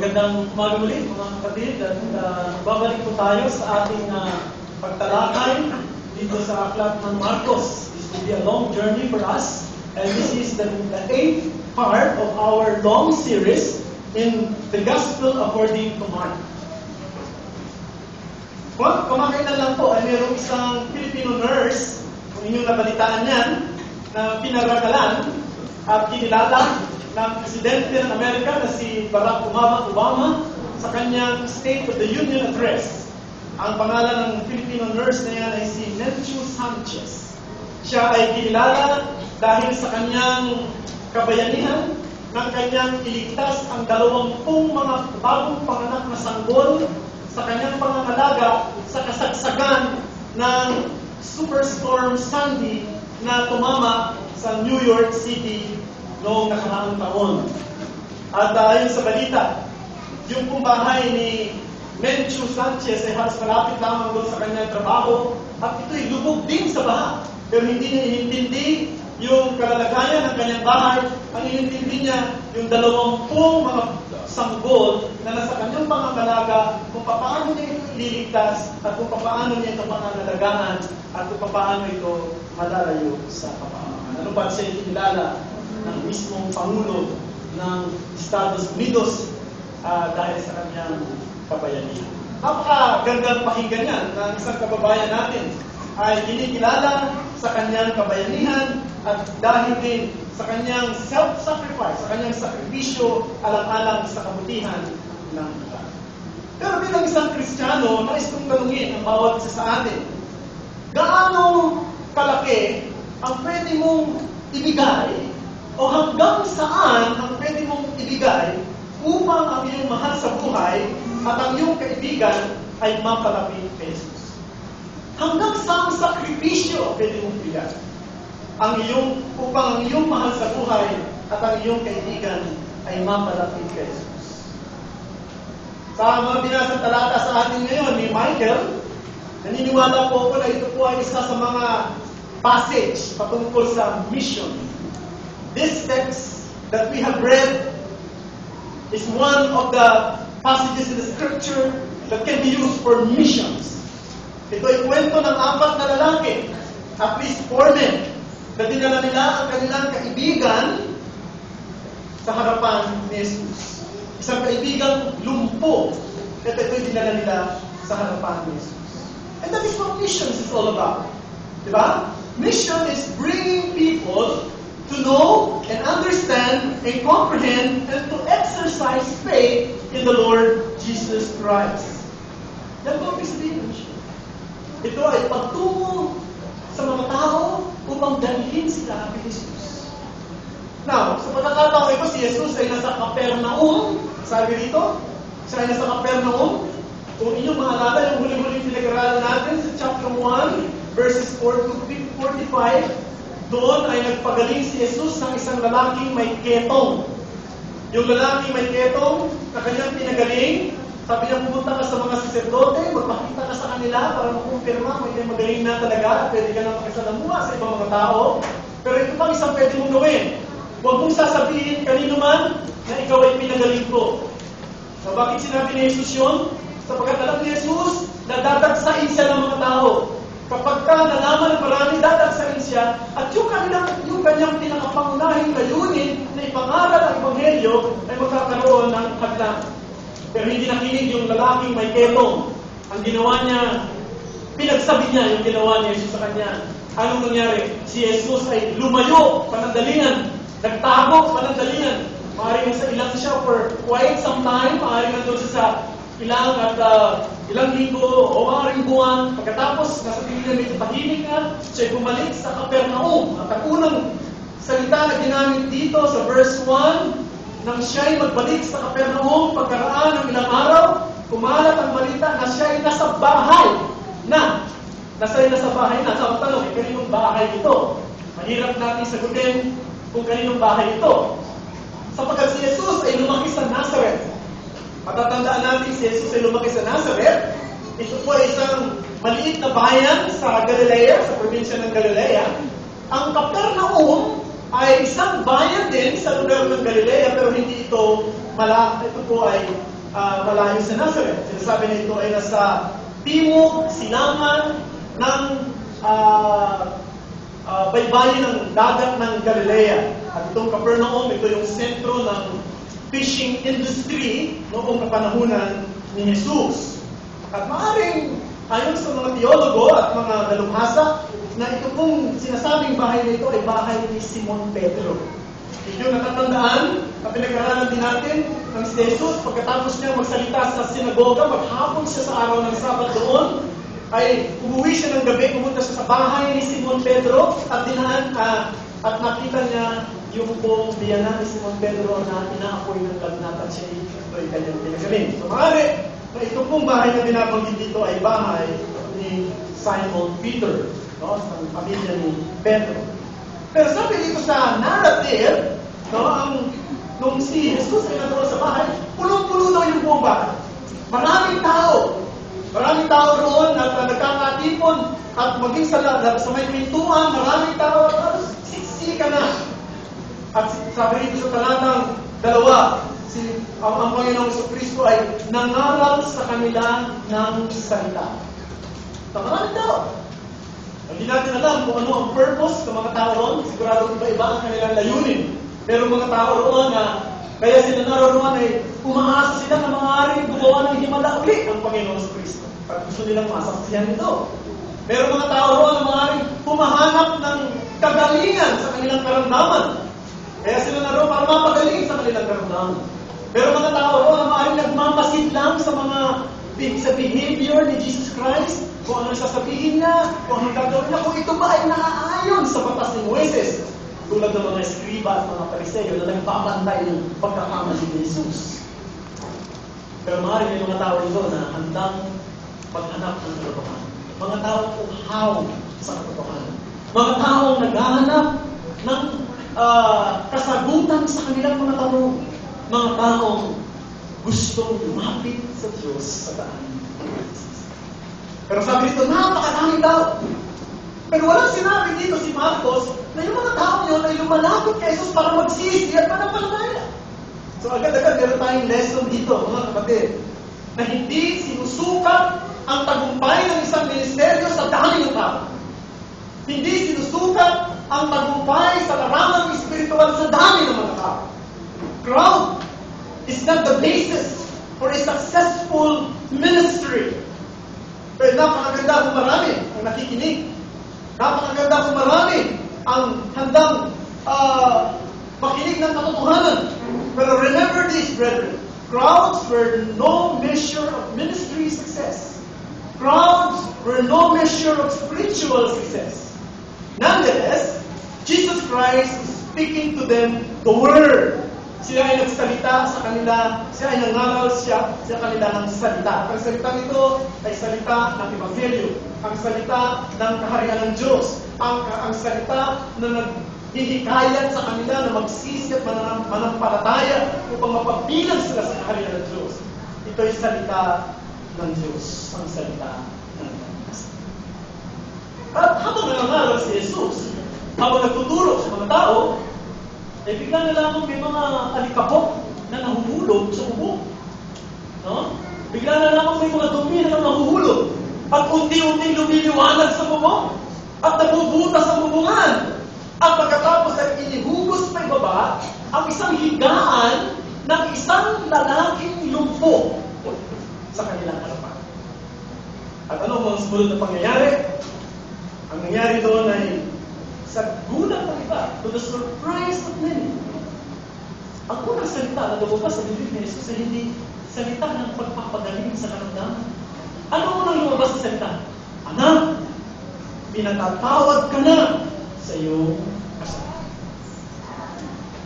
Magandang umaga muli mga kapatid at babalik po tayo sa ating pagtalakay dito sa aklat ng Marcos. This will be a long journey for us and this is the 8th part of our long series in the Gospel according to Mark. Kumakailan lang po ay mayroong isang Filipino nurse, kung inyong nabalitaan yan, na pinaragalan at kinilala ng Presidente ng Amerika na si Barack Obama sa kanyang State of the Union Address. Ang pangalan ng Filipino nurse na yan ay si Menchu Sanchez. Siya ay kinilala dahil sa kanyang kabayanihan ng kanyang iligtas ang 20 mga bagong panganak na sanggol sa kanyang pangangalaga sa kasagsagan ng Superstorm Sandy na tumama sa New York City noong nakaraang taon. At ayon sa balita, yung pong bahay ni Menchu Sanchez ay halos malapit lamang doon sa kanyang trabaho at ito'y lubog din sa baha. Pero hindi niya inintindi yung kalalagayan ng kanyang bahay. Ang inintindi niya yung 20 mga sanggol na nasa kanyang pangangalaga kung paano niya ito ililigtas at kung paano niya ito pangangalagaan at kung paano ito malalayo sa kapahamakan. Ano pa siya itinilala ng mismong Pangulo ng Estados Unidos dahil sa kanyang kabayanihan. Napakagandang pakinggan yan na isang kababayan natin ay kinikilala sa kanyang kabayanihan at dahil din sa kanyang self-sacrifice, sa kanyang sakripisyo alang-alang sa kabutihan ng iba. Pero bilang isang Kristiyano, nais kong tanungin ang bawat isa sa atin, gaano kalaki ang pwede mong ibigay o hanggang saan ang pwede mong ibigay upang ang iyong mahal sa buhay at ang iyong kaibigan ay mapalapit kay Jesus? Hanggang saan sakripisyo pwede mong ibigay upang ang iyong mahal sa buhay at ang iyong kaibigan ay mapalapit kay Jesus? Sa mga binasang talata sa atin ngayon ni Michael, naniniwala po ako na ito po ay isa sa mga passage patungkol sa mission. This text that we have read is one of the passages in the scripture that can be used for missions. Ito ay kwento ng 4 na lalaki, at least 4 men, na dinala nila ang kanilang kaibigan sa harapan ni Jesus. Isang kaibigang lumpo, at ito'y dinala nila sa harapan ni Jesus. And that is what missions is all about. Diba? Mission is bringing people to know and understand and comprehend and to exercise faith in the Lord Jesus Christ. Yan po ang sabihin ng mission. Ito ay pagtungo sa mga tao upang dalhin sila kay Jesus. Now, sa pagkakataon ito, si Jesus ay nasa Capernaum. Sabi dito, siya ay nasa Capernaum. Kung inyong maalala, yung huli-huling pinag-aralan natin sa chapter 1, verses 4 to 45, doon ay nagpagaling si Jesus ng isang lalaking may ketong. Yung lalaking may ketong na kanyang pinagaling, sabi niya, pumunta ka sa mga saserdote, magpakita ka sa kanila para makumpirma kung hindi magaling na talaga at pwede ka na makisalamuha sa ibang mga tao. Pero ito pang isang pwede mong gawin. Huwag mong sasabihin kanino man na ikaw ay pinagaling ko. So bakit sinabi ni Jesus yun? Sapagkat alam ni Jesus na dadagsain siya ng mga tao. Kapag ka nalaman ng marami, dadagsain siya at yung kanyang pinakapangunahing layunin na ipangaral ang Ebanghelyo ay magkakaroon ng hadlang. Pero hindi nakinig yung lalaking may ketong. Ang ginawa niya, pinagsabi niya yung ginawa niya Jesus sa kanya. Anong nangyari? Si Jesus ay lumayo, panandalingan. Nagtago, panandalingan. Maaaring sa ilang siya for quite some time. Maaaring nandun siya sa ilang linggo o maaaring buwan. Pagkatapos, nasa tingin medyo tahimik na, siya bumalik sa Capernaum. At ang unang salita na ginamit dito sa verse 1, nang siya'y magbalik sa Capernaum, pagkaraan ng ilang araw, kumalat ang balita na siya'y nasa bahay na. Nasa bahay na. Sa tanong, kaninong bahay ito? Mahirap natin sagutin kung kaninong bahay ito. Sapagkat si Jesus ay lumaki sa Nazareth. Matatandaan natin si Jesus ay lumaki sa Nazareth. Ito po ay isang maliit na bayan sa Galilea, sa probinsya ng Galilea. Ang Capernaum ay isang bayan din sa lugar ng Galilea, pero hindi ito malaki. Ito po ay malayo sa Nazareth. Sinasabi na ito ay nasa timog, silangan ng baybayin ng dagat ng Galilea. At itong Capernaum, ito yung sentro ng fishing industry noong kapanahunan ni Jesus. At maaaring, ayon sa mga teologo at mga dalubhasa, na ito pong sinasabing bahay na ito ay bahay ni Simon Pedro. Yung natatandaan, na pinag-aralan din natin ng si Jesus, pagkatapos niya magsalita sa sinagoga, maghapon siya sa araw ng Sabat doon, ay umuwi siya ng gabi, pumunta siya sa bahay ni Simon Pedro, at dinaan at nakita niya yung pong biyana ni Simon Pedro na inaapoy ng lagnat at siya ay kanyang pinagaling. So maaari, na ito pong bahay na binabanggit dito ay bahay ni Simon Peter, no, sa pamilya ni Pedro. Pero sabi dito sa narrative, no, nung si Jesus ay nandun sa bahay, pulong-pulo daw yung buong bahay. Maraming tao. Maraming tao roon at nagkakatipon at maging sa may pintuan, maraming tao at siksika na. At sabi dito sa talatang 2, ang Panginoong Jesucristo ay nangaral sa kanila ng salita. Maraming tao. Hindi natin alam kung ano ang purpose ng mga tao roon. Sigurado iba-iba ang kanilang layunin. Pero mga tao roon na kaya sila naroon ay umaasa sila na maaaring gumawa ng himala uli ang Panginoong Jesucristo. At gusto nilang masaksihan ito. Pero mga tao roon na maaaring pumahanap ng kagalingan sa kanilang karamdaman. Kaya sila naroon para mapagaling sa kanilang karamdaman. Pero mga tao roon na maaaring nagmamasid lang sa behavior ni Jesus Christ, kung ano sasabihin niya, kung ano gagawin niya, kung ito ba ay naaayon sa batas ni Moises. Tulad ng mga eskriba at mga pariseyo na nagpapantay ng pagkakamali ni Jesus. Pero maaaring may mga tao dito na handang maghanap ng katotohanan. Mga taong uhaw sa katotohanan. Mga taong naghahanap ng kasagutan sa kanilang mga tanong. Mga taong gustong lumapit sa Diyos sa daan. Pero sabi dito, napakadaming tao. Pero walang sinabi dito si Marcos na yung mga tao yun ay lumalapit kay Jesus para magsisi at manampalataya. So agad-agad meron tayong lesson dito, mga kapatid, na hindi sinusukat ang tagumpay ng isang ministeryo sa dami ng tao. Hindi sinusukat ang tagumpay sa larangang espiritual sa dami ng mga tao. Crowd is not the basis for a successful ministry. Pero napakaganda kung marami ang nakikinig. Napakaganda kung marami ang handang makinig ng katotohanan. Pero remember this, brethren. Crowds were no measure of ministry success. Crowds were no measure of spiritual success. Nonetheless, Jesus Christ is speaking to them the Word. Sila ay nagsalita sa kanila, sila ay nangaral sa kanila ng salita. Ang salita nito ay salita ng Ebanghelyo. Ang salita ng kaharian ng Diyos. Ang salita na naghihikayat sa kanila na magsisi at manampalataya upang mapabilang sila sa kaharian ng Diyos. Ito ay salita ng Diyos. Ang salita ng Diyos. At habang nangaral si Jesus, habang nagtuturo sa mga tao, eh bigla na lamang may mga alikabok na nahuhulog sa ubo. No? Bigla na lamang may mga dumi na nahuhulog. At unti-unti lumiliwanag sa bubong. At nabubutas sa bubungan. At pagkatapos ay inihugos pa ibaba ang isang higaan ng isang lalaking lumpo sa kanilang harapan. At ano ang sumunod na pangyayari? Ang nangyari doon ay sa gulat ng iba, to the surprise of many. Ang unang salita na lumabas sa bibig ni Jesus ay hindi salita ng pagpapagaling sa karamdaman. Ano unang lumabas sa salita? Anak, pinatatawad ka na sa iyong kasalanan.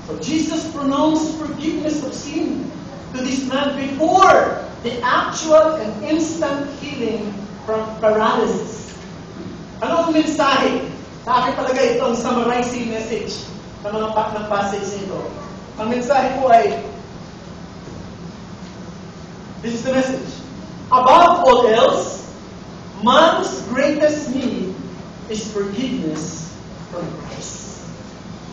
So Jesus pronounced forgiveness of sin to this man before the actual and instant healing from paralysis. Ano ang mensahe? Sa akin talaga ito ang summarizing message ng passage nito. Ang mensahe po ay, this is the message. Above all else, man's greatest need is forgiveness from Christ.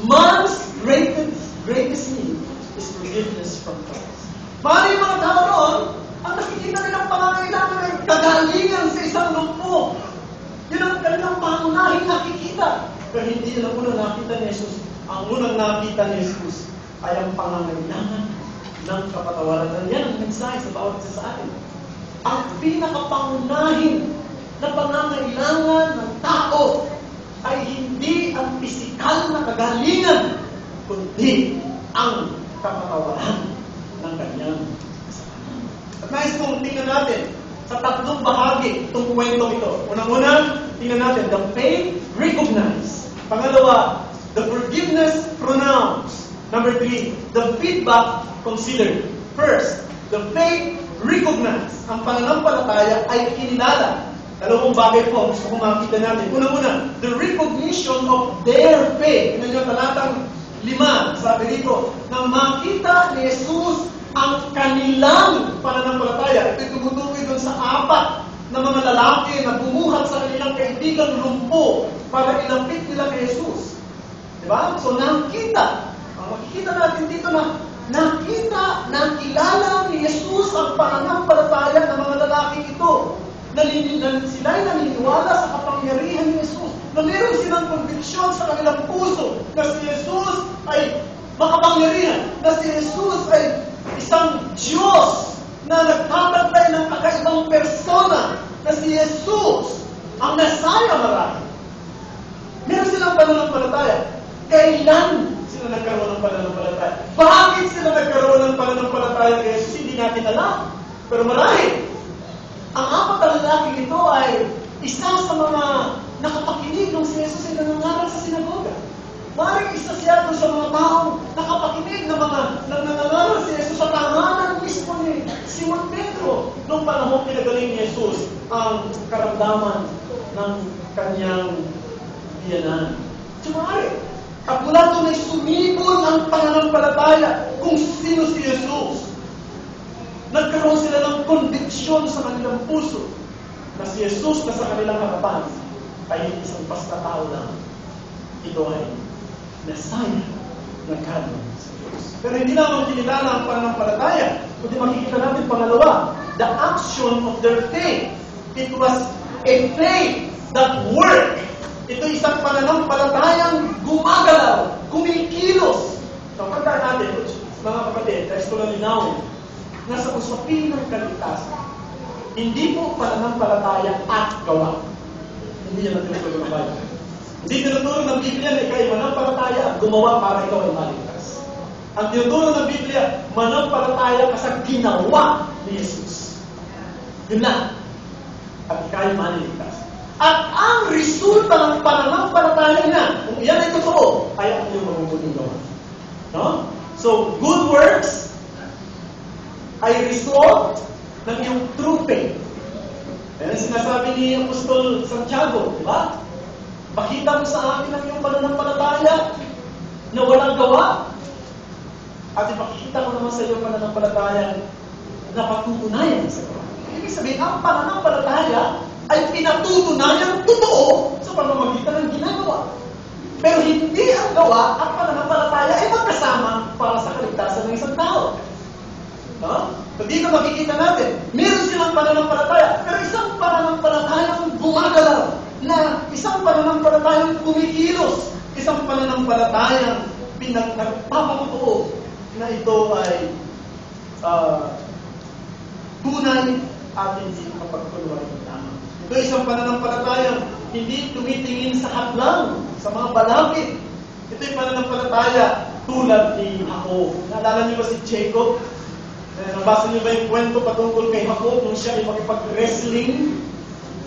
Man's greatest need is forgiveness from Christ. Maaaring mga tao noon, ang nakikita nilang pangangailangan ay kagalingan sa isang lumpo. Yun ang kanilang pangunahing nakikita. Pero hindi yun ang unang nakita ni Jesus. Ang unang nakita ni Jesus ay ang pangangailangan ng kapatawaran. Yan ang mensahe sa bawat isa sa atin. Ang pinakapangunahing na pangangailangan ng tao ay hindi ang pisikal na kagalingan, kundi ang kapatawaran ng kanyang kasalanan. At nais kong tingnan natin sa tatlong bahagi itong kwentong ito. Unang-una, tingnan natin the faith recognized. Pangalawa, the forgiveness pronounced. Number 3, the feedback considered. First, the faith recognized. Ang pananampalataya ay kinilala. Dalawang bagay po gusto kong makita natin. Unang-una, the recognition of their faith. Tingnan nyo, talatang 5, sabi dito, na makita ni Jesus ang kanilang pananampalataya. Ito'y tumutukoy doon sa 4 na mga lalaki na bumuhat sa kanilang kaibigang lumpo para ilapit nila kay Jesus. Diba? So, nakita. Ang makikita natin dito na nakilala ni Jesus ang pananampalataya ng mga lalaki ito. Sila'y naniniwala sa kapangyarihan ni Jesus. Na meron silang conviction sa kanilang puso na si Jesus ay makapangyarihan. Na si Jesus ay isang Diyos na nagtatagtay ng kakaibang persona. Na si Jesus ang Messiah marahil. Meron silang pananampalataya. Kailan sila nagkaroon ng pananampalataya? Bakit sila nagkaroon ng pananampalataya kay Jesus? Hindi natin alam. Pero marahil, ang 4 na lalaki ito ay isa sa mga nakapakinig nung si Jesus ay nangangaral sa sinagoga. Maring isa siya doon sa mga taong nakapakinig na mga nangangaral si Jesus sa tahanan mismo ni Simon Pedro nung panahon pinagaling ni Jesus ang karamdaman ng kanyang biyanan. Sumari, at mula doon ay sumibol ang pananampalataya kung sino si Jesus. Nagkaroon sila ng conviction sa kanilang puso na si Jesus na sa kanilang harapan ay isang basta tao lang. Ito ay Messiah na kanon sa Diyos. Pero hindi naman kinilala ang pananampalataya. Kundi makikita natin pangalawa, the action of their faith. It was a faith that worked. Ito isang pananampalatayang gumagalaw, kumikilos. So, pagkaan natin, mga kapatid, dahil ito na linawin, nasa usapin ng kaligtasan. Hindi po pananampalataya at gawa. Hindi yan ang tinuturo ng Bible. Hindi tinuturo ng Biblia na ikaw ay manampalataya at gumawa para ikaw ay maligtas. Ang tinuturo ng Biblia, manampalataya ka sa ginawa ni Jesus. Yun lang. At ikaw ay maligtas. At ang resulta ng pananampalataya na, kung iyan ay totoo, ay ang iyong mabubuting gawa. No? So, good works ay result ng iyong true faith. Yan ang sinasabi ni Apostol Santiago, di ba? Pakita mo sa akin ang iyong pananampalataya na walang gawa. At ipakita ko naman sa iyong pananampalataya na patutunayan sa gawa. Ibig sabihin, ang pananampalataya ay pinatutunayan totoo sa pamamagitan ng ginagawa. Pero hindi ang gawa at pananampalataya ay magkasama para sa kaligtasan ng isang tao. No? So dito makikita natin, meron silang pananampalataya, pero isang pananampalatayang gumagalaw, na isang pananampalatayang kumikilos, isang pananampalatayang pinagpapatutuo na ito ay tunay at hindi kapagtuluan ng tama. Ito isang pananampalatayang hindi tumitingin sa hadlang, sa mga balakid. Ito yung pananampalataya tulad ni Jacob. Naalala niyo ba si Jacob? Nabasa niyo ba yung kwento patungkol kay Jacob nung siya ay makipag-wrestling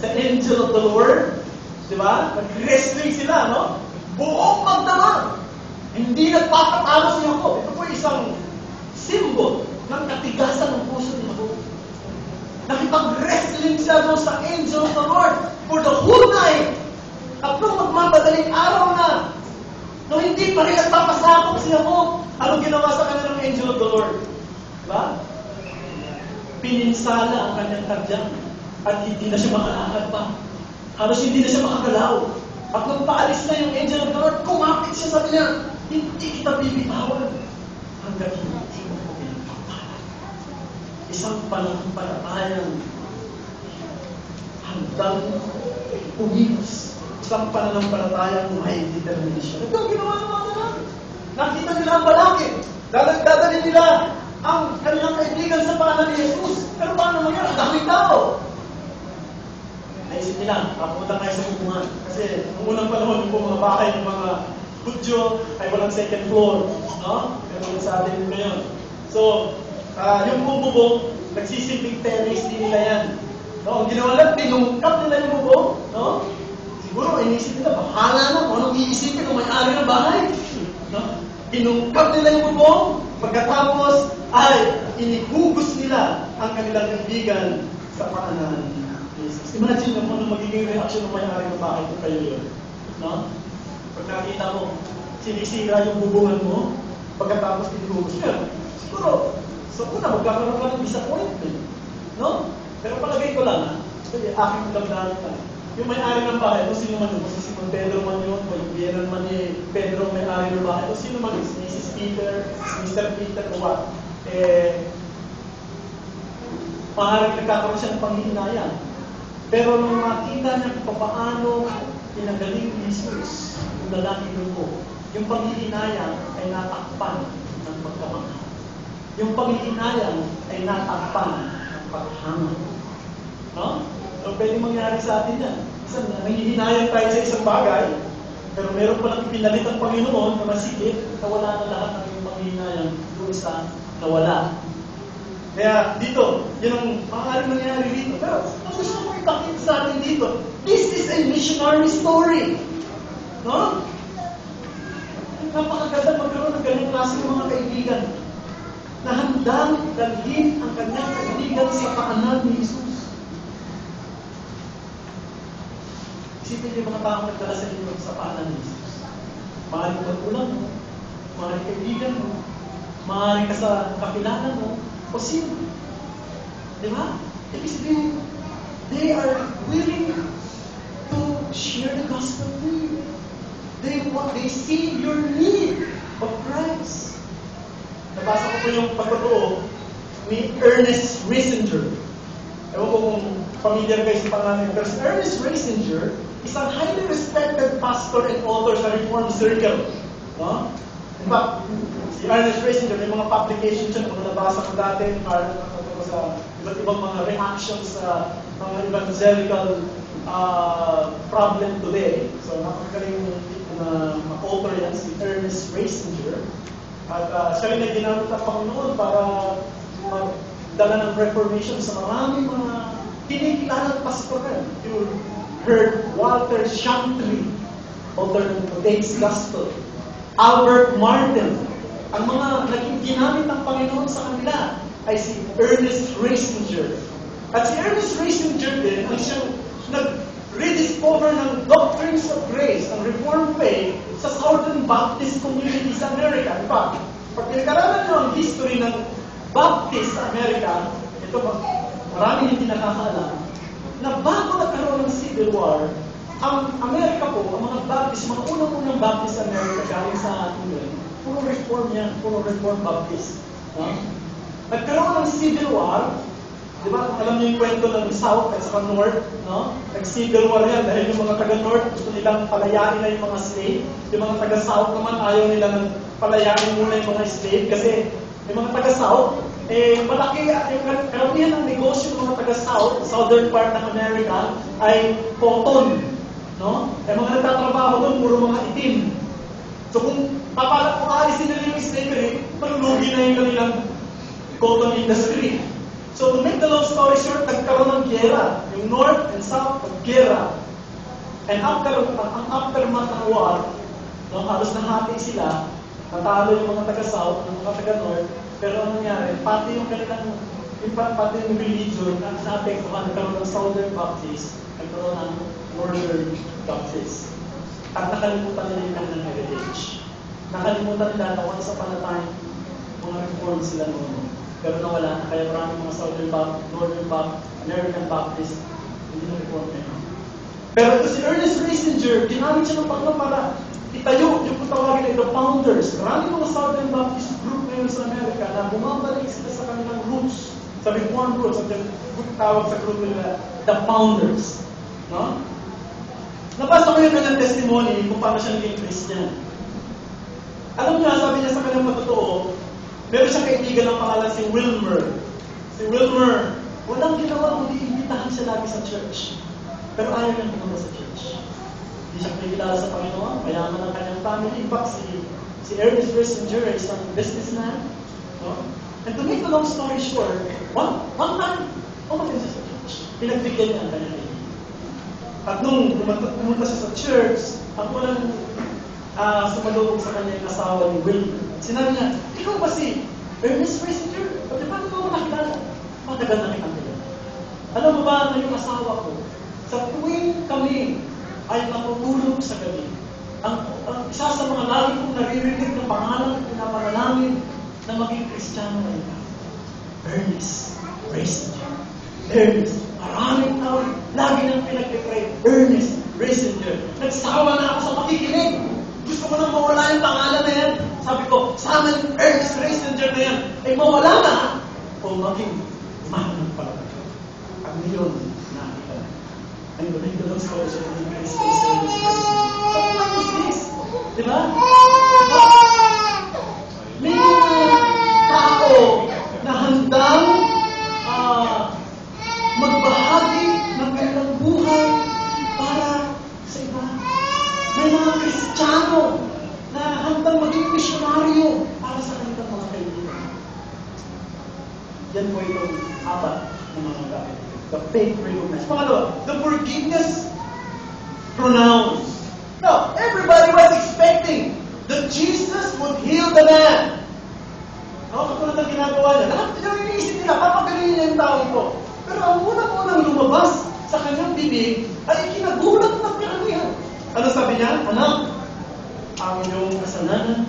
sa angel of the Lord? Diba? Nag-wrestling sila, no? Buong magdamag. Hindi nagpapatalo si Jacob. Ito po isang symbol ng katigasan ng puso ni Jacob. Nakipag-wrestling siya doon sa angel of the Lord for the whole night. At nung magmamadaling araw na, nung hindi pa rin nagpapasakop si Jacob, anong ginawa sa kanya ng angel of the Lord? Diba? Pininsala ang kanyang tadyang at hindi na siya makalakad pa. Halos hindi na siya makagalaw. At nung paalis na yung angel of the Lord, kumapit siya sa kanya. Hindi kita bibitawan hanggang hindi mo pinagpapala. isang pananampalatayang handang umiwas. Isang pananampalatayang may determination. Ito ang ginawa ng mga lalaki. Nakita nila ang balakid. Dadalhin nila ang kanilang kaibigan sa paanan ni Jesus. Pero paano mangyari? Ang daming tao. Naisip nila, papunta kayo sa hukuman. Kasi noong unang panahon, yung mga bahay ng mga Hudyo ay walang second floor. No? Pero sa atin ngayon. So, yung bubong, nagsisimpleng terrace din nila yan. No? Ang ginawa lang, tinungkap nila yung bubong. No? Siguro, inisip nila, bahala na kung anong iisipin ng may-ari ng bahay. No? Tinungkap nila yung bubong. Pagkatapos, ay inihugos nila ang kanilang kaibigan sa paanan ni Jesus. Imagine mo kung magiging reaction ng may-ari ng bahay kung kayo yun. No? Pag nakita mo, sinisira yung bubungan mo, pagkatapos tinihugos nila. Siguro, so una, magkakaroon ka ng disappointment. No? Pero palagay ko lang, aking damdamin lang. Yung may-ari ng bahay, kung sino man yun, kung si Simon Pedro man yun, kung yung biyenan man ni Pedro may-ari ng bahay, kung sino man yun, si Mrs. Peter, Mr. Peter, o what, maaaring nagkakaroon siya ng panghihinayang. Pero nung makita niya kung paano pinagaling ni Jesus, yung lalaki ko, yung panghihinayang ay natakpan ng pagkamangha. Yung panghihinayang ay natakpan ng paghanga. No? So, pwede mangyari sa atin yan. Isang nangihinayang tayo sa isang bagay, pero meron palang pinalit ang Panginoon na masigit, nawala na lahat ng yung panghihinayang doon sa nawala. Kaya dito, yun ang maaaring mangyari dito. Pero ang gusto ko ipakita sa atin dito, this is a missionary story. No? Napakaganda magkaroon ng ganyung klase ng mga kaibigan na handang dalhin ang kanyang kaibigan sa paanan ni Jesus. Isipin niyo yung mga taong nagdala sa inyo sa paanan ni Jesus. Maaaring magulang mo, maaaring kaibigan mo, maaaring ka sa kakilala mo, o sino. Di ba? Ibig sabihin, they are willing to share the gospel with you. They see your need of Christ. Nabasa ko po yung pagtotoo ni Ernest Risinger. Ewan ko kung familiar kayo sa pangalan. Pero si Ernest Risinger is a highly respected pastor and author sa Reformed Circle. No? In fact, si Ernest Risinger, may mga publications siya na nabasa ko dati para sa iba't ibang mga reactions sa mga evangelical problem today. So, napakagaling na author yan, si Ernest Risinger. At siya rin ay ginamit ang Panginoon para magdala ng reformation sa maraming mga kinikilalang pastoral. You heard Walter Shankly, author ng Today's Gospel. Albert Martin. Ang mga naging ginamit ng Panginoon sa kanila ay si Ernest Risinger. At si Ernest Risinger din ang siyang nag-rediscover ng doctrines of grace, ang Reformed faith, sa Southern Baptist community sa America. In fact, pag pinag-aralan nyo ang history ng Baptist sa America, ito maraming hindi nakakaalam, na bago nagkaroon ng Civil War, ang Amerika po, ang mga Baptist, mga unang-unang Baptist sa America, galing sa England, puro Reform yan, puro Reform Baptist. No? Nagkaroon ng Civil War, di ba? Alam niyo yung kwento ng South at saka North, no? Nag-Civil War yan dahil yung mga taga-North gusto nilang palayain na yung mga slave. Yung mga taga-South naman ayaw nila ng palayain muna yung mga slave kasi yung mga taga-South, malaki yung karamihan ng negosyo ng mga taga-South, southern part ng America, ay cotton. No? Mga nagtatrabaho doon, puro mga itim. So kung alisin nila yung slavery, malulugi na yung kanilang cotton industry. So to make the long story short, nagkaroon ng gera. Yung North and South, nag-gera. And ang aftermath ng war, no, halos nahati sila, natalo yung mga taga-South, yung mga taga-North, pero ano nangyari, pati yung kanilang, pati yung religion, naapektuhan, nagkaroon ng Southern Baptist, nagkaroon ng Northern Baptist. At nakalimutan nila yung kanilang heritage. Nakalimutan nila na once upon a time, mga reform sila noon. Pero nawala na, kaya maraming mga Southern Baptist, Northern Baptist, American Baptist, hindi na reform na yun. Pero ito si Ernest Risinger, ginamit siya ng Panginoon para itayo yung tawagin ay the founders. Maraming mga Southern Baptist group ngayon sa Amerika na bumabalik sila sa kanilang roots, Sa Reformed roots, at tawag sa grupo nila, the founders. No? Nabasa ko yung kanyang testimony kung paano siya naging Christian. Alam niya, sabi niya sa kanyang matotoo, meron siyang kaibigan ng pangalan si Wilmer. Si Wilmer, walang ginawa kundi imbitahan siya lagi sa church. Pero ayaw niyang pumunta sa church. Hindi siya kumikilala sa Panginoon, mayaman ang kanyang family. In fact, si Ernest Risinger is isang businessman. No? And to make the long story short, one time, umatin siya sa church. Pinagbigyan niya ang kanyang kaibigan. At nung pumunta siya sa church, ang unang sumalubog sa kanya yung asawa ni Wilmer. Sinabi niya, ikaw ba si Ernest Risinger? Pati paano mo nakilala? Matagal na kitang kilala. Alam mo ba na yung asawa ko, sa tuwing kami ay natutulog sa gabi, ang isa sa mga lagi kong naririnig ng pangalan at pinapanalangin na maging Kristiyano na ito. Ernest Risinger. Ernest. Maraming taon, lagi nang pinag-pray. Ernest Risinger. Nagsawa na ako sa makikinig. Gusto ko nang mawala yung pangalan na yan. Sabi ko, sana yung Ernest Risinger na yan ay mawala na o maging mahanap pala. At ngayon, nakita na. Ang galing ko lang sa kawasya ng Christ Ernest Risinger. What is this? Diba? May tao na handang magbahagi ng kanilang buhay para sa iba. May mga Kristiyano na handang maging misyonaryo para sa kanilang mga kaibigan. Yan po itong apat ng mga gamit. The faith recognized. Pangalawa, the forgiveness pronounced. Now, everybody was expecting that Jesus would heal the man. Katulad ng ginagawa niya. Lahat yung iniisip nila, papagalingin niya yung tao ito. Pero ang unang-unang lumabas sa kanyang bibig ay kinagulat ng karamihan. Ano sabi niya? Anak, ang iyong kasalanan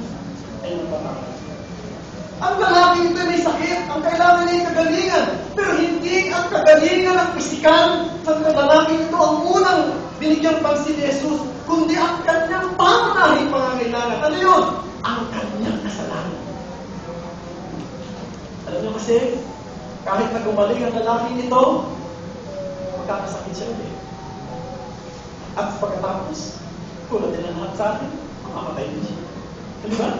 ay napatawad. Ang lalaki ito may sakit, ang kailangan niya ay kagalingan. Pero hindi ang kagalingan ng pisikal ng lalaki ito ang unang binigyang pansin ni Jesus, kundi ang kanyang pangunahing pangangailangan. Ano yun? Ang kanyang kasalanan. Alam niyo kasi, kahit na gumaling ang lalaking ito, magkakasakit siya ulit. At pagkatapos, tulad din ang lahat sa atin, makamatay din siya. Di ba?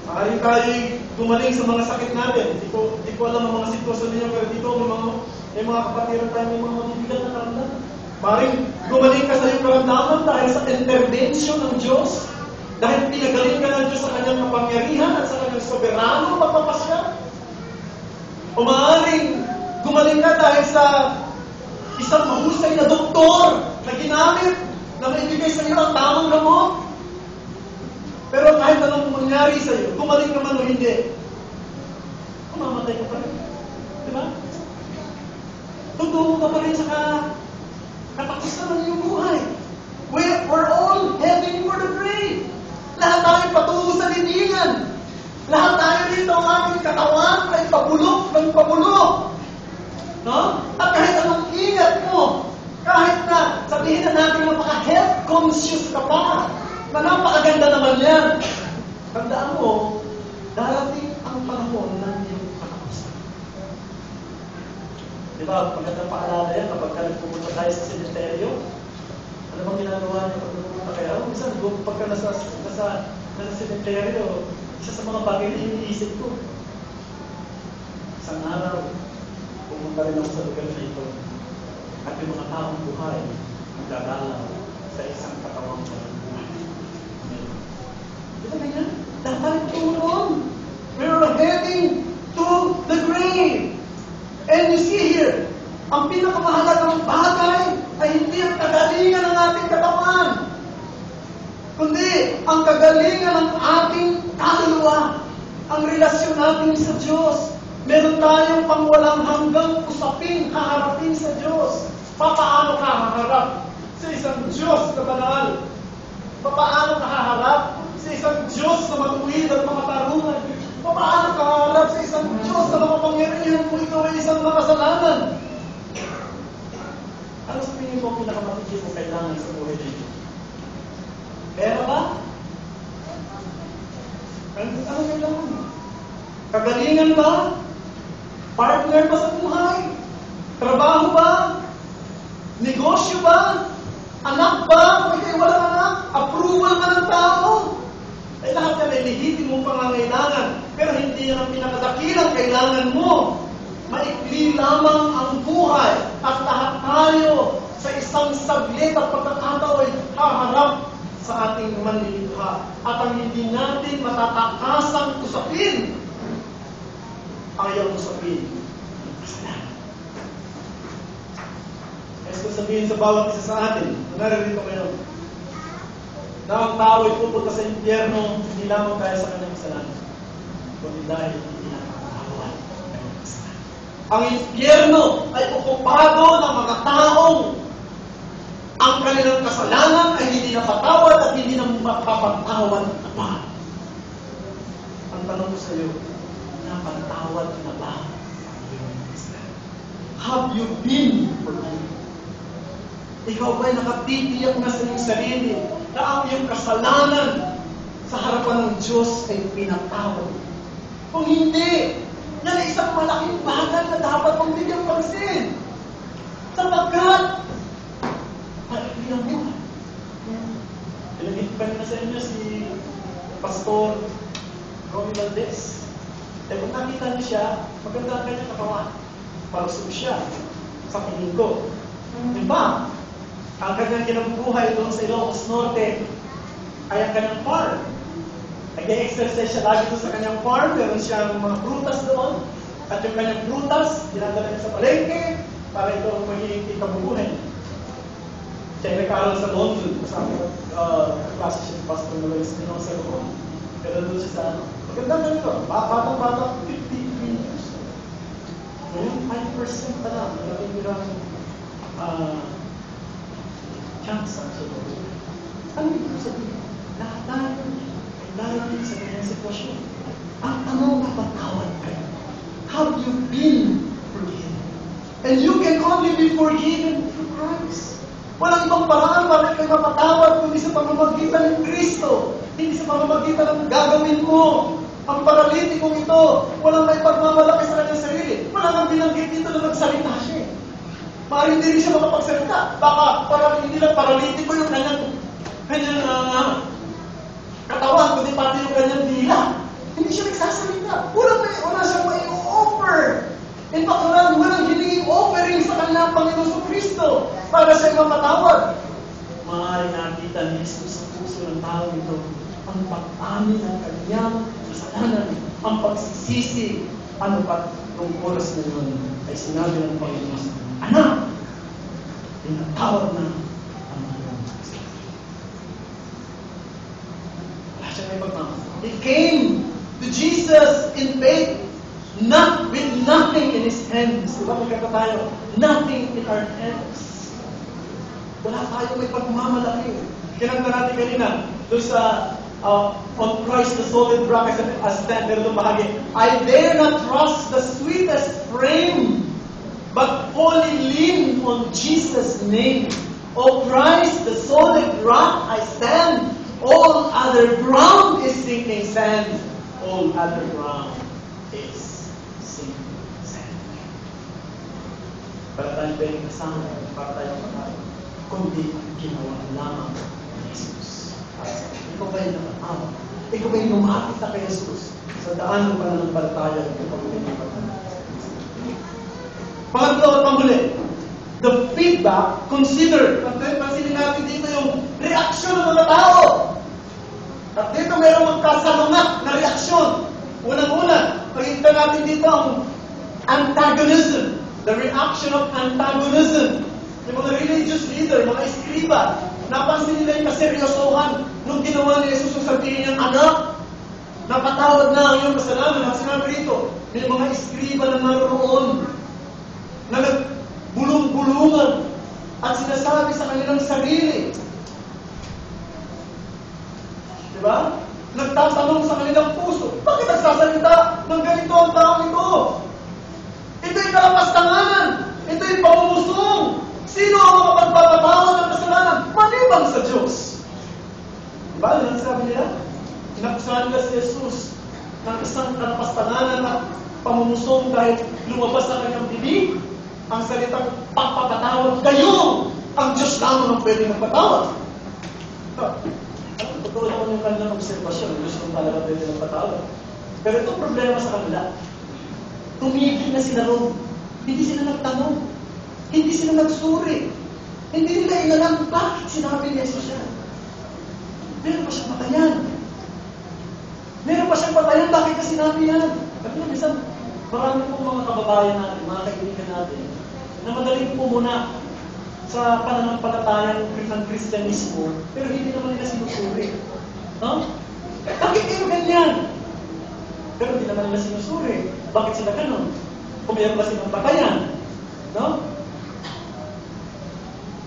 Maaaring tayo gumaling sa mga sakit natin. Hindi ko alam ang mga sitwasyon ninyo, pero dito may mga kapatiran tayo, may mga mabibigat na karamdaman. Maaaring gumaling ka sa iyong karamdaman dahil sa intervention ng Diyos. Dahil pinagaling ka ng Diyos sa kanyang kapangyarihan at sa kanyang soberano pagpapasya. O maaaring gumaling ka dahil sa isang mahusay na doktor na ginamit na maibigay sa iyo ang tamang gamot. Pero kahit anong mangyari sa iyo, gumaling ka man o hindi, mamamatay ka pa rin. Diba? Tutungo ka pa rin sa katapusan ng iyong buhay. We're all heading for the grave. Lahat tayo patungo sa libingan. Lahat tayo dito ang aming katawan ay pabulok ng pabulok. No? At kahit anong ingat mo, kahit na sabihin na natin napaka-health conscious ka pa, na napakaganda naman yan. Tandaan mo, darating ang panahon ng iyong katapusan. Diba, magandang paalala yan kapag nagpupunta tayo sa sementeryo. Ano bang ginagawa niya pag nagpupunta kayo? Minsan, pagka nasa sementeryo, isa sa mga bagay na iniisip ko. Isang araw, pumunta rin ako sa lugar na ito. At yung mga taong buhay, magdadalaw sa isang katawang buhay. Ito na yan. Dapat tulong. We're heading to the grave. And you see here, ang pinakamahalagang bagay ay hindi ang kagalingan ng ating katawan, kundi ang kagalingan ng ating kaluluwa, ang relasyon natin sa Diyos. Meron tayong pangwalang hanggang usapin, haharapin sa Diyos. Papaano ka haharap sa isang Diyos na banal? Papaano ka haharap sa isang Diyos na matuwid at makatarungan? Papaano ka haharap sa isang Diyos na makapangyarihan kung ikaw ay isang makasalanan? Ano sa tingin mo pinakamatindi mo kailangan sa buhay dito? Pera ba? Ano kailangan mo? Kagalingan ba? Partner ba sa buhay? Trabaho ba? Negosyo ba? Anak ba? Kung ikaw'y walang anak? Approval ba ng tao? Ay lahat yan ay lehitim mong pangangailangan. Pero hindi yan ang pinakadakilang kailangan mo. Maikli lamang ang buhay at lahat tayo sa isang saglit at pagkakataon ay haharap sa ating manlilikha. At ang hindi natin matatakasang usapin, ayaw usapin ng kasalanan. Kaya ko sabihin sa bawat isa sa atin, narito ngayon, na ang tao ay pupunta sa impyerno hindi lamang dahil sa kanyang kasalanan, kundi dahil hindi nakakawal ng kanyang kasalanan. Ang impyerno ay okupado ng mga taong ang kanilang kasalanan ay hindi napatawad at hindi na mapapatawad na pa. Ang tanong ko sa iyo, napatawad na ba ang iyong kasalanan? Have you been forgiven? Ikaw ba'y nakatitiyak na sa iyong sarili na ang iyong kasalanan sa harapan ng Diyos ay pinatawad? Kung hindi, yan ay isang malaking bagay na dapat mong bigyang pansin. Sapagkat, maikli ang buhay. Ilagit pa na sa inyo si Pastor Romy Valdez. Eh kung nakita niyo siya, maganda ang kanyang katawan. Palusog siya sa piling ko. Diba? Ang kanyang kinabubuhay doon sa Ilocos Norte ay ang kanyang farm. Nag-exercise siya lagi doon sa kanyang farm. Meron siyang mga prutas doon. At yung kanyang prutas, dinadala niya sa palengke para ito ang magiging ikabubuhay. Siya ay nag-aaral sa London. Kasama klase siya si Pastor Noel Espinosa doon. Pero doon siya sa maganda na ito. Batang-batang 53 years. Ngayon, 5% pa lang. Maraming chance ang sumunod. Ano yung sabihin? Lahat tayo ay narating sa kanyang sitwasyon. Ang tanong, napatawad kayo. Have you been forgiven? And you can only be forgiven through Christ. Walang ibang paraan para kayo mapatawad kundi sa pamamagitan ng Kristo. Hindi sa pamamagitan ng gagawin mo. Ang paralitikong ito, walang may pagmamalaki sa kanyang sarili. Walang ang binanggit dito na nagsalita siya. Maaaring hindi rin siya makapagsalita. Baka hindi lang paralitiko yung kanyang katawan, kundi pati yung kanyang dila. Hindi siya nagsasalita. Wala siyang may offer. In fact, walang hiningin offering sa kanyang Panginoon sa Kristo para siya mapatawad. Maaaring nakita ni Jesus sa puso ng tao ito ang pag-amin ng kanyang kasalanan, ang pagsisisi. Ano pa, nung oras na yun ay sinabi ng Panginoon, anak, tinatawad na ang iyong kasalanan. Wala siya may pagmamahal. He came to Jesus in faith, not with nothing in His hands. Diba magkata tayo? Nothing in our hands. Wala tayo may pagmamalaki. Kinanta natin kanina, doon sa on Christ the solid rock as stand, pero itong bahagi, I dare not trust the sweetest frame, but wholly lean on Jesus' name. O Christ, the solid rock, I stand. All other ground is sinking sand. All other ground is sinking sand. Para tayo pwedeng kasama, para tayo makakaya, kundi ginawa lamang ni Jesus. Ikaw ba'y nakatawa? Ikaw ba'y lumapit na kay Jesus? Sa daan ng pananampalataya, ikaw ba'y nakatawa? Pangatlo at panghuli, the feedback, consider. Pansinin natin dito yung reaksyon ng mga tao. At dito mayroong magkasalungat na reaksyon. Unang-una, pagkita natin dito ang antagonism. The reaction of antagonism. Yung mga religious leader, mga eskriba, napansin nila yung kaseryosohan nung ginawa ni Jesus ang sabihin niyang anak, napatawad na ang iyong kasalanan. At sinabi rito, may mga eskriba na naroon na nagbulong-bulungan at sinasabi sa kanilang sarili. Diba? Nagtatanong sa kanilang puso, bakit nagsasalita ng ganito ang taong ito? Ito'y kalapastanganan. Ito'y pangumusong. Sino ang makapagpapatawad ng kasalanan? Maliban sa Diyos. Diba? Ano ang sabi nila? Inakusahan nila si Jesus ng isang kanapastanganan at pamumusong dahil lumabas sa kanyang bibig ang salitang pagpapatawad. Kayo ang Diyos lamang ang pwede magpatawad. Totoo naman yung kanilang observasyon. Diyos kung talaga pwede magpatawad. Pero itong problema sa kanila, tumigil na sila ron. Hindi sila nagtanong. Hindi sila nagsuri. Hindi nila inalam bakit sinabi ni Jesus yan. Meron pa siyang patayan. Meron pa siyang patayan. Bakit ka sinabi yan? Kasi na, minsan, marami pong mga kababayan natin, mga kaibigan natin, na madaling pumuna sa pananampalatayang ng Kristyanismo, pero hindi naman nila sinusuri. No? Bakit kayo ganyan? Pero hindi naman nila sinusuri. Bakit sila ganun? Kung mayroon ba silang patayan? No?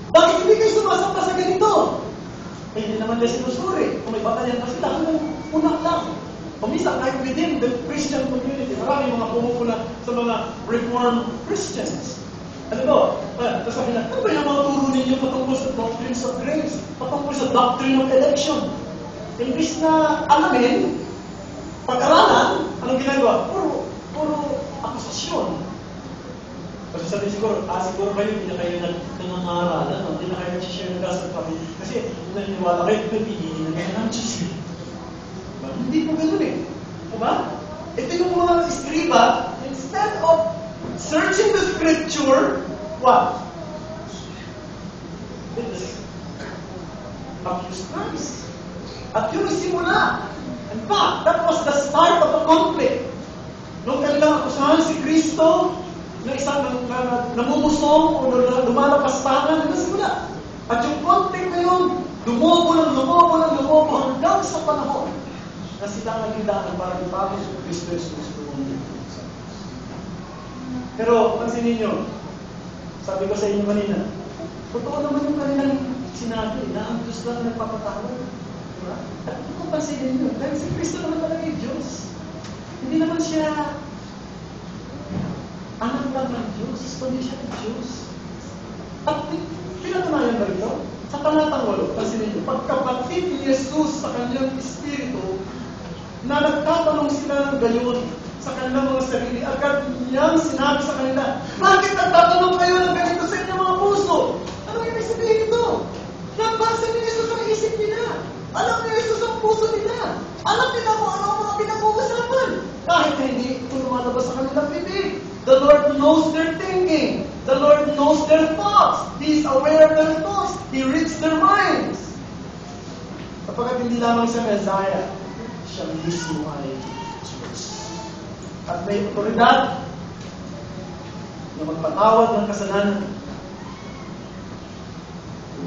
Bakit hindi kayo sumasamba sa ganito? Eh, hindi naman nila sinusuri. Kung may patayan pa sila, hanggang una lang. Kumisa, kahit within the Christian community, marami mga pumupuna sa mga Reformed Christians. Ano ba? Sasabihin na, ano ba yung mga turo ninyo patungkol sa doctrines of grace? Patungkol sa doctrine of election? Imbis na alamin, pag-aralan, anong ginagawa? Puro akusasyon. Kasi sabi siguro kayo, hindi na kayo nangangaralan, hindi na kayo nag-share ng gospel kami. Kasi naniniwala kayo, pipigilin na kayo ng Diyos. Hindi po ganun eh. Diba? Ito yung mga iskriba, instead of searching the scripture, what? Accuse Christ. At yun ang simula. In fact, that was the start of the conflict. Nung kanilang akusahan si Kristo, na isang namumusong o lumalapastangan, na simula. At yung conflict na yun, lumobo hanggang sa panahon na sila naging daan para ipagos sa Kristo Jesus. Pero, pansinin nyo, sabi ko sa inyo kanina, totoo naman yung kanilang sinabi na ang Diyos lang nagpapatawad. Diba? At kung pansinin nyo, dahil si Kristo naman talaga yung Diyos. Hindi naman siya anak lang ng Diyos, kundi siya ng Diyos. At pinatunayan ba ito? Sa talatang 8, pansinin nyo, pagkapatid ni Jesus sa kanyang espiritu, na nagtatanong sila ng gayon sa kanilang mga sarili, agad niyang sinabi sa kanila, bakit nagtatanong kayo ng ganito sa inyong mga puso? Ano yung sabihin ito? Nabasa ni Jesus ang isip nila. Alam ni Jesus ang puso nila. Alam nila kung ano ang mga pinag-uusapan. Kahit na hindi ito lumalabas sa kanilang bibig. The Lord knows their thinking. The Lord knows their thoughts. He is aware of their thoughts. He reads their minds. Kapag hindi lamang siya Messiah, siya mismo ay Diyos. At may otoridad na magpatawad ng kasalanan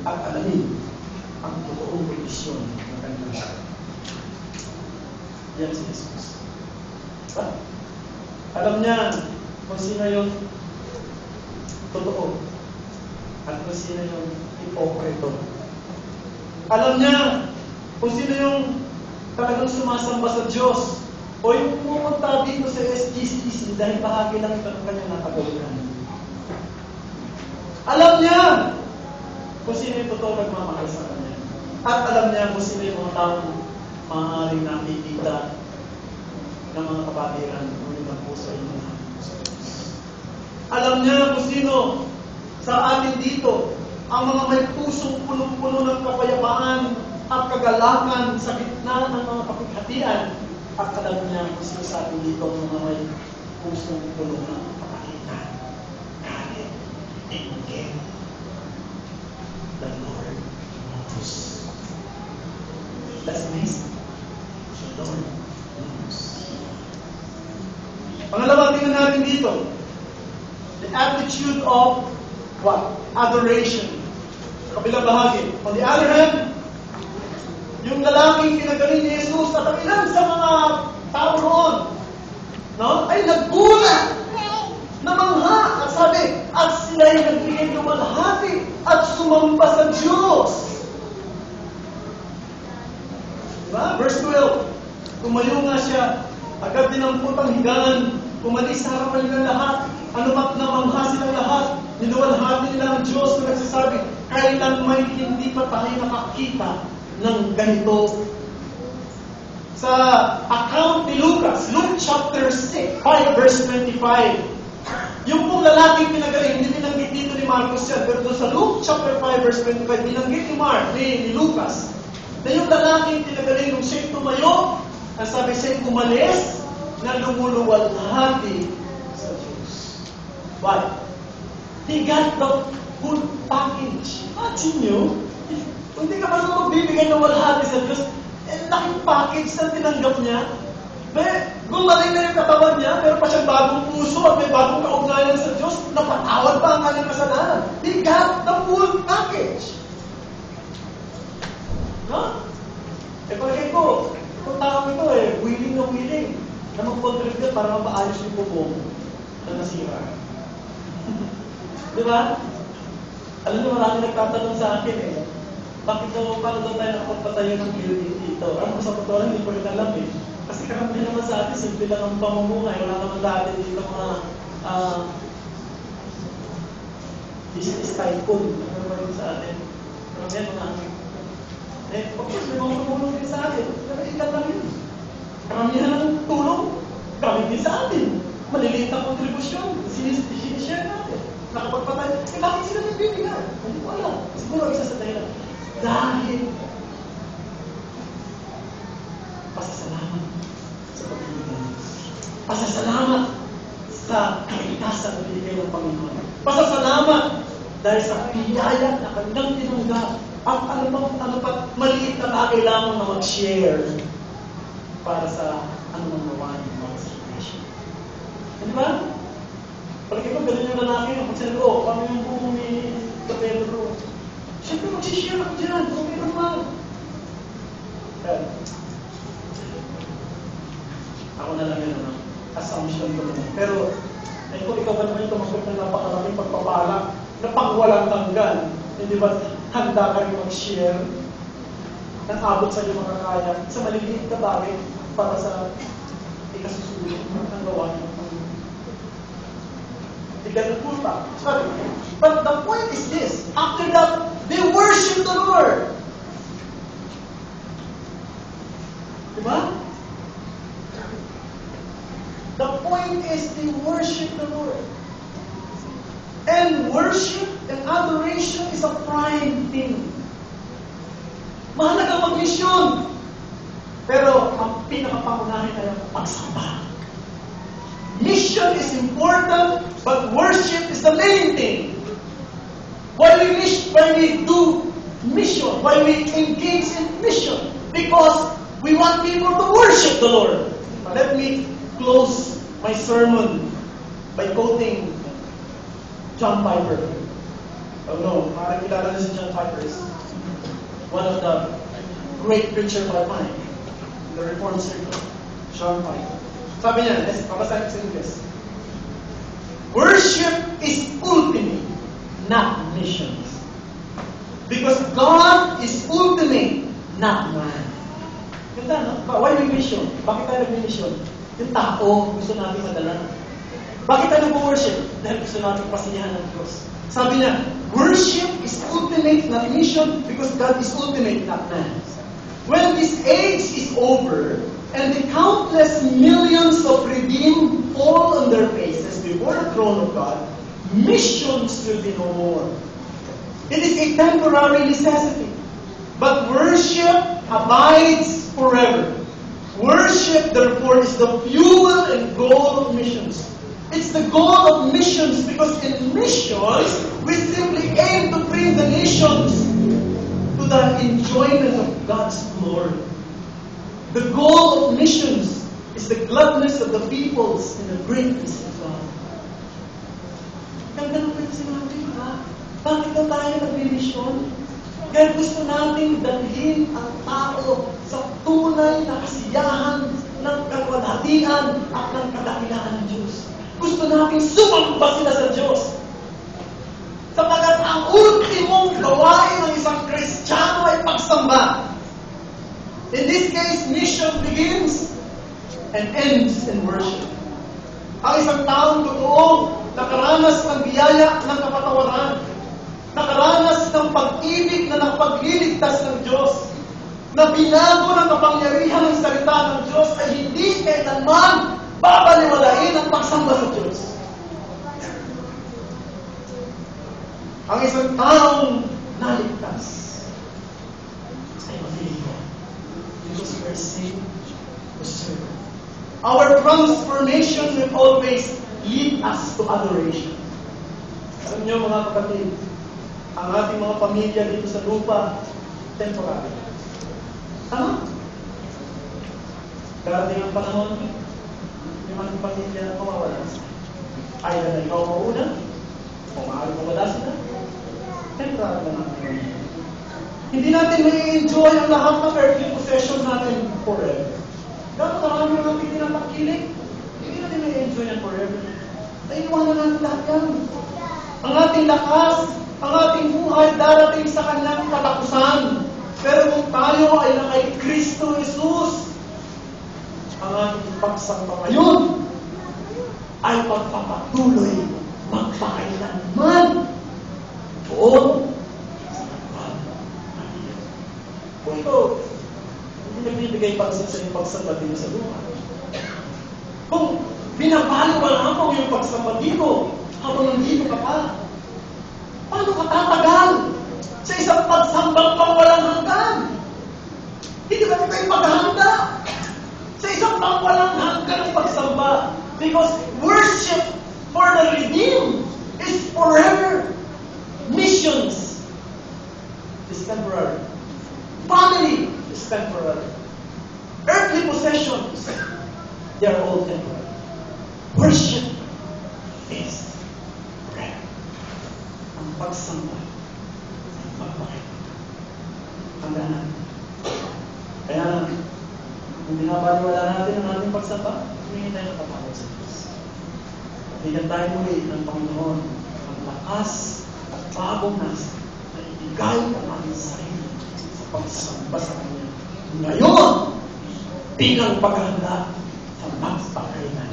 at alamin ang totoong kondisyon ng kanyang siya. Yan si Jesus. Alam niya kung sino yung totoo at kung sino yung hipokrito. Alam niya kung sino yung talagang sumasamba sa Diyos o yung pumunta dito sa SGCC dahil bahagi lang ito ng kanyang nakagawian. Alam niya kung sino yung totoo nagmamahal sa kanya. At alam niya kung sino yung mga taong maaaring nakikita ng mga kapatiran ngunit ang puso ay mga. Alam niya kung sino sa atin dito ang mga may pusong punong-puno ng kapayapaan at kagalakan sa gitna ng mga kapighatian. At alam niya kung sino sa atin dito ang mga may pusong puno ng kapakitan. Galit, inggit. The Lord knows. That's amazing. The Lord knows. Pangalawa, tingnan natin dito. The attitude of what? Adoration. Sa kabilang bahagi. On the other hand, yung lalaking kinagaling ni Jesus at ang ilan sa mga tao roon, no? Ay naggulat, namangha, at sabi, at sila'y nagbigay lumalhati at sumamba sa Diyos. Diba? Verse 12, tumayo nga siya, agad dinampot ang higaan, umalis sa harapan nila lahat, anumat namangha silang lahat, niluwalhati nila ang Diyos na nagsasabi, kailan may hindi pa tayo nakakita ng ganito sa account ni Lucas, Luke chapter 5 verse 25. Yung pong lalaking pinagaling, hindi binanggit dito ni Marcos yan, pero doon sa Luke chapter 5 verse 25, binanggit ni Lucas, na yung lalaking pinagaling nung siya'y tumayo, ang sabi siya'y umalis, na lumuluwalhati sa Diyos. Why? He got the full package. Imagine nyo, kung di ka pa naman magbibigay ng walhati sa Diyos, laking package na tinanggap niya. Gumaling na yung katawan niya, pero pa siyang bagong puso at may bagong kaugnayan sa Diyos, napatawad pa ang kanyang kasalanan. He got the full package. No? Palagay ko, itong tao ito willing na mag-contribute para mapaayos yung bubong na nasira. Di ba? Alam niyo, marami nagtatanong sa akin bakit paano daw tayo nakapagpatayo ng building dito? Ano sa totoo lang, hindi ko rin alam Kasi karamihan naman sa atin, simple lang ang pamumuhay. Wala naman dati dito mga business tycoon. Ano naman yun sa atin? Karamihan mga of course, may mga tumulong din sa atin. Pero ilan lang yun. Karamihan ng tulong, kami din sa atin. Maliliit ang kontribusyon. Sinishare natin. Nakapagpatay. Bakit sila nagbibigay? Hindi ko alam. Siguro isa sa dahilan. Dahil pasasalamat sa pagbibigay. Pasasalamat sa kaligtasan na binigay ng Panginoon. Pasasalamat dahil sa biyaya na kanilang tinanggap. At ano pa, maliit na bagay lamang na mag-share para sa anumang nawa ng mga situation. Di ba? Palagi ko, ganun yung lalaki. Pag sinabi ko, kami yung buong ni Pedro. Siyempre, mag-share ako dyan. Okay naman. Ako na lang yun, assumption ko naman. Pero, kung ikaw ba naman yung tumagot ng napakaraming pagpapala na pangwalang tanggal, hindi ba handa ka rin mag-share ng abot sa iyo makakaya sa maliliit na bagay para sa ikasusunod ng gawain ng Panginoon. They got the full package. Sorry. But the point is this. After that, they worship the Lord. Diba? The point is they worship the Lord. And worship and adoration is a prime thing. Mahalaga mag-misyon. Pero ang pinakapangunahin ay ang pagsamba. Mission is important, but worship is the main thing. Why we do mission? Why we engage in mission? Because we want people to worship the Lord. Let me close my sermon by quoting John Piper. Oh no, parang kilala na si John Piper. One of the great preachers of our time. The Reformed Circle. John Piper. Sabi niya, let's papasahin sa English. Worship is ultimate, not missions. Because God is ultimate, not man. Ganda, no? Why we mission? Bakit tayo nag-mission? Yung tao, gusto natin madala. Bakit tayo nag-worship? Dahil gusto natin pasiyahan ng Diyos. Sabi niya, worship is ultimate, not mission, because God is ultimate, not man. When this age is over, and the countless millions of redeemed fall on their faces before the throne of God, missions will be no more. It is a temporary necessity. But worship abides forever. Worship, therefore, is the fuel and goal of missions. It's the goal of missions because in missions, we simply aim to bring the nations to the enjoyment of God's glory. The goal of missions is the gladness of the peoples and the greatness of God. Ganda ng pwede sinabi, ha? Bakit na tayo nag-misyon? Kaya gusto natin dalhin ang tao sa tunay na kasiyahan ng kalwalhatian at ng kadakilaan ng Diyos. Gusto natin sumamba sila sa Diyos. Sapagkat ang ultimong gawain ng isang Kristiyano ay pagsamba. In this case, mission begins and ends in worship. Ang isang taong totoong nakaranas ng biyaya ng kapatawaran, nakaranas ng pag-ibig na nakapagliligtas ng Diyos, na binago ng kapangyarihan ng salita ng Diyos ay hindi kailanman babaliwalain ang pagsamba sa Diyos. Ang isang taong naligtas ay mapili because we are saved to serve. Our transformation will always lead us to adoration. Alam niyo mga kapatid, ang ating mga pamilya dito sa lupa, temporary. Tama? Darating ang panahon, yung ating pamilya mawawala. Either na ikaw mauna, o maaari mawala sila. Temporary lang ang pamilya. Hindi natin may-enjoy ang lahat ng earthly possession natin forever. Gano'n karami ang ating tinatangkilik, hindi natin may-enjoy yan forever. Naiiwanan natin lahat yan. Ang ating lakas, ang ating buhay darating sa kanyang katapusan. Pero kung tayo ay na kay Kristo Jesus, ang ating pagsamba ngayon ay pagpapatuloy magpakailanman doon sa kapal. Kung ito, hindi nagbibigay pansin sa iyong pagsamba dito sa lupa. Kung binabaliwala mo yung pagsamba dito, habang nandito ka pa, paano ka tatagal sa isang pagsambang pangwalang hanggan? Hindi ba tayo maghahanda sa isang pangwalang hanggan ng pagsamba? Because worship for the redeemed is forever. Missions is temporary. Family is temporary. Earthly possessions, they are all temporary. Worship is forever. Ang pagsamba ay magpakita. Hanggang natin. Kaya kung binabaliwala natin ang ating pagsamba, humingi tayo ng kapatid sa Diyos. Bigyan tayo muli ng Panginoon ang lakas at bagong nasa na ibigay ang aming sarili sa pagsamba sa Kanya. Ngayon, bilang paghanda sa magpakailan.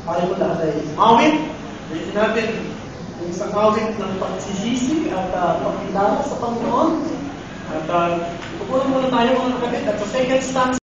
Tayo mo lahat ay awit. Bigyan natin yung isang awit ng pagsisisi at pagkilala sa Panginoon. At pupunan muna tayo mga kapatid at sa second stanza.